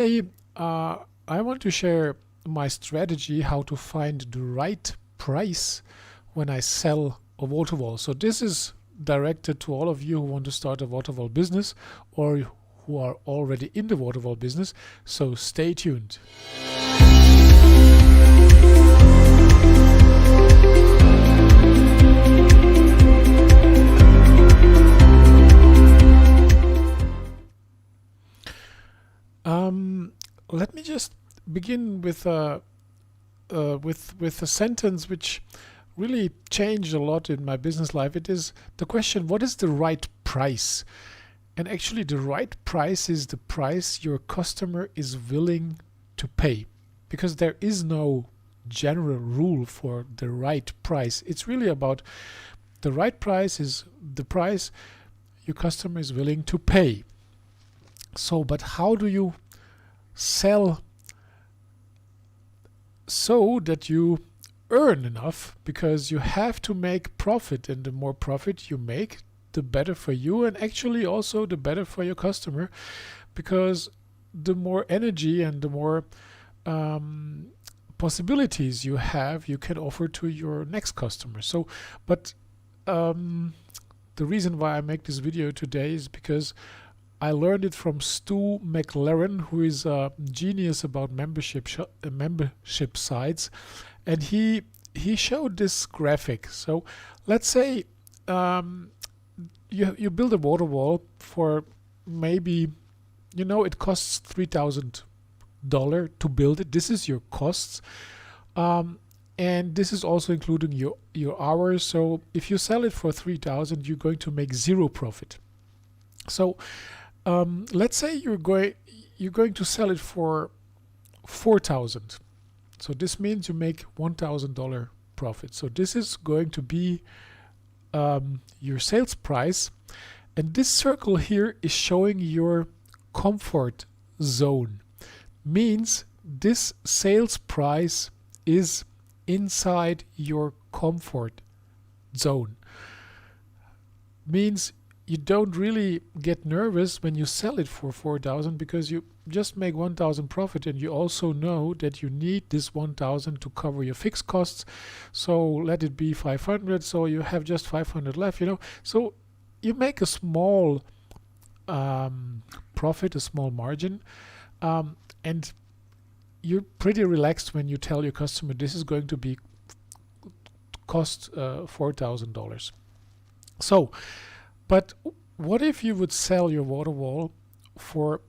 Today, I want to share my strategy how to find the right price when I sell a Waterwall. So this is directed to all of you who want to start a Waterwall business or who are already in the Waterwall business. So stay tuned. Let me just begin with a sentence which really changed a lot in my business life. It is the question, what is the right price? And actually the right price is the price your customer is willing to pay, because there is no general rule for the right price. It's really about the right price is the price your customer is willing to pay. So, but how do you sell so that you earn enough? Because you have to make profit, and the more profit you make, the better for you, and actually also the better for your customer, because the more energy and the more possibilities you have, you can offer to your next customer. So, but the reason why I make this video today is because I learned it from Stu McLaren, who is a genius about membership sites, and he showed this graphic. So let's say you build a water wall for maybe, it costs $3,000 to build it. This is your costs, and this is also including your hours. So if you sell it for $3,000, you're going to make zero profit. So let's say you're going to sell it for $4,000. So this means you make $1,000 profit. So this is going to be your sales price, and this circle here is showing your comfort zone. Means this sales price is inside your comfort zone. Means you don't really get nervous when you sell it for $4,000, because you just make $1,000 profit, and you also know that you need this $1,000 to cover your fixed costs. So let it be $500, so you have just $500 left, So you make a small profit, a small margin, and you're pretty relaxed when you tell your customer this is going to be cost $4,000. So, but what if you would sell your water wall for,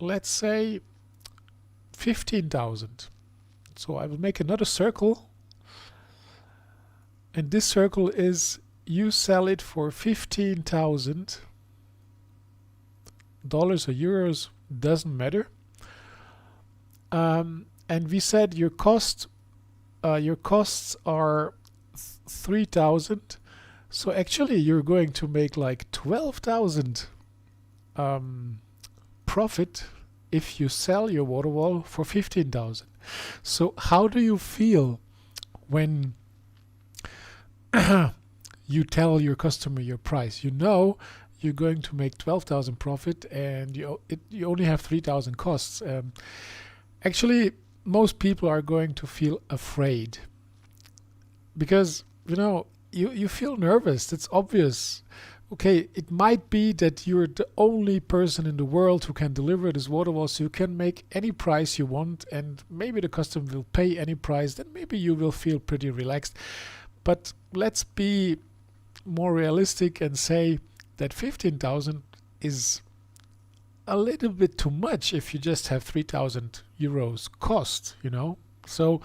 let's say, $15,000? So I will make another circle, and this circle is you sell it for $15,000 or euros, doesn't matter. And we said your costs are 3,000. So actually you're going to make like 12,000 profit if you sell your water wall for 15,000. So how do you feel when you tell your customer your price? You're going to make 12,000 profit, and you only have 3,000 costs. Actually, most people are going to feel afraid, because you feel nervous. It's obvious. Okay, it might be that you're the only person in the world who can deliver this water wall, so you can make any price you want, and maybe the customer will pay any price. Then maybe you will feel pretty relaxed. But let's be more realistic and say that 15,000 is a little bit too much if you just have 3,000 euros cost, So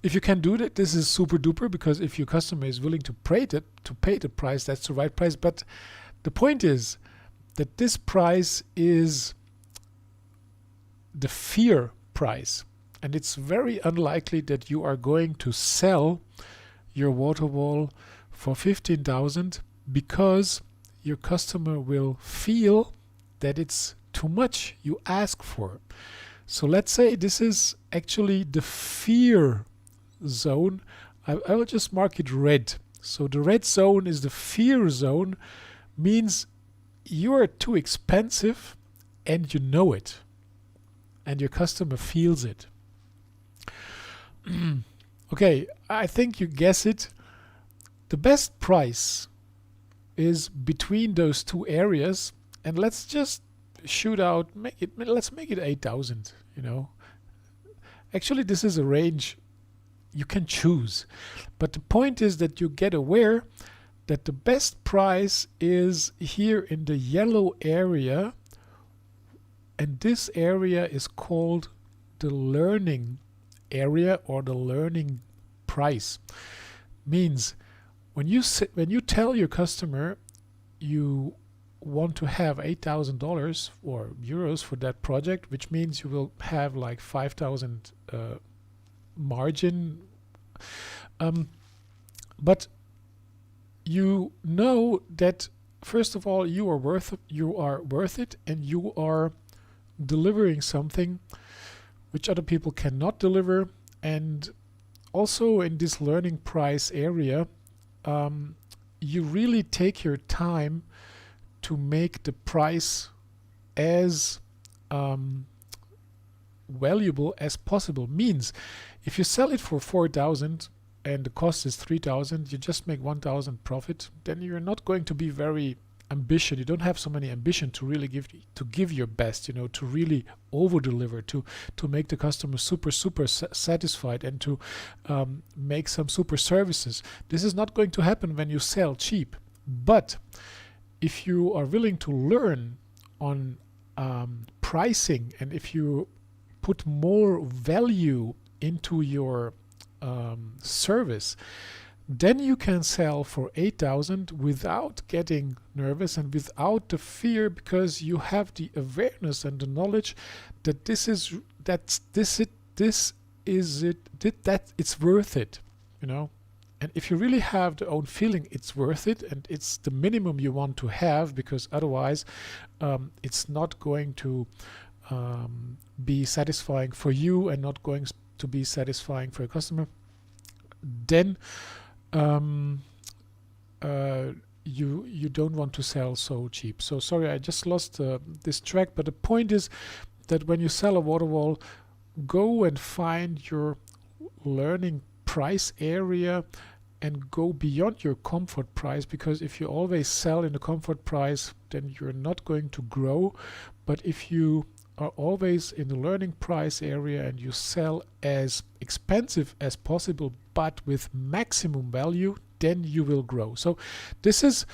if you can do that, this is super duper, because if your customer is willing to pay the price, that's the right price. But the point is that this price is the fear price, and it's very unlikely that you are going to sell your water wall for 15,000, because your customer will feel that it's too much you ask for. So let's say this is actually the fear zone. I will just mark it red. So the red zone is the fear zone, means you are too expensive and you know it. and your customer feels it. Okay, I think you guess it. The best price is between those two areas, and let's just shoot out, let's make it 8,000, you know. Actually, this is a range you can choose, but the point is that you get aware that the best price is here in the yellow area, and this area is called the learning area or the learning price. Means when you tell your customer you want to have $8,000 or euros for that project, which means you will have like 5,000 margin, but you know that first of all you are worth it, and you are delivering something which other people cannot deliver. And also in this learning price area, you really take your time to make the price as valuable as possible. Means if you sell it for 4,000 and the cost is 3,000, you just make 1,000 profit, then you're not going to be very ambitious. You don't have so many ambition to really give your best, you know, to really over deliver, to make the customer super satisfied, and to make some super services. This is not going to happen when you sell cheap. But if you are willing to learn on pricing, and if you put more value into your service, then you can sell for 8,000 without getting nervous and without the fear, because you have the awareness and the knowledge that it's worth it, you know. And if you really have the own feeling it's worth it, and it's the minimum you want to have, because otherwise it's not going to be satisfying for you and not going to be satisfying for a customer, then you don't want to sell so cheap. So sorry, I just lost this track, but the point is that when you sell a Waterwall, go and find your learning price area and go beyond your comfort price, because if you always sell in the comfort price, then you're not going to grow. But if you are always in the learning price area and you sell as expensive as possible but with maximum value, then you will grow. So this is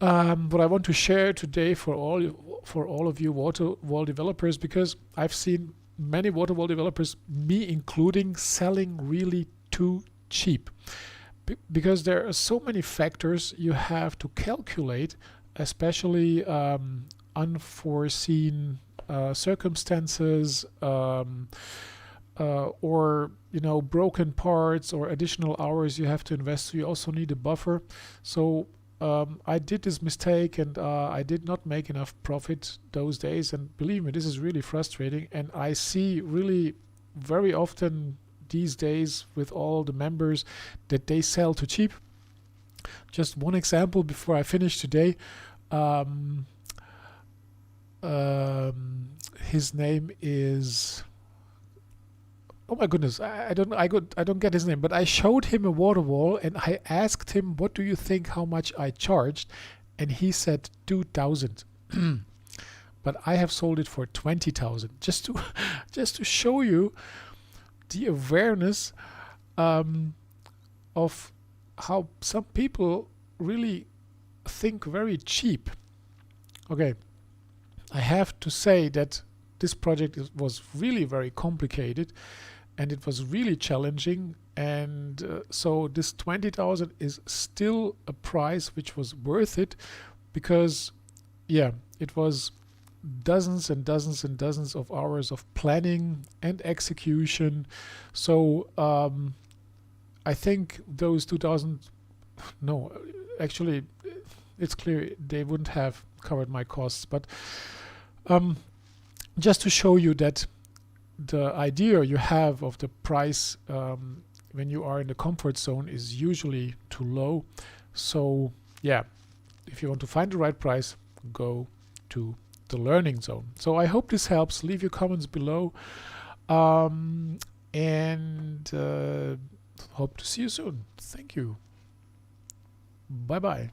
what I want to share today for all of you Waterwall developers, because I've seen many Waterwall developers, me including, selling really too cheap, because there are so many factors you have to calculate, especially unforeseen circumstances, or broken parts or additional hours you have to invest. So you also need a buffer. So I did this mistake, and I did not make enough profit those days, and believe me, this is really frustrating. And I see really very often these days with all the members that they sell too cheap. Just one example before I finish today. His name is, oh my goodness, I don't get his name, but I showed him a Waterwall and I asked him, what do you think how much I charged? And he said 2,000. But I have sold it for 20,000, just to show you the awareness of how some people really think very cheap. Okay, I have to say that this project was really very complicated, and it was really challenging, and so this 20,000 is still a price which was worth it, because it was dozens and dozens and dozens of hours of planning and execution. So I think those 2,000, no, actually it's clear they wouldn't have covered my costs, but just to show you that the idea you have of the price when you are in the comfort zone is usually too low. So if you want to find the right price, go to the learning zone. So I hope this helps. Leave your comments below, and hope to see you soon. Thank you. Bye bye.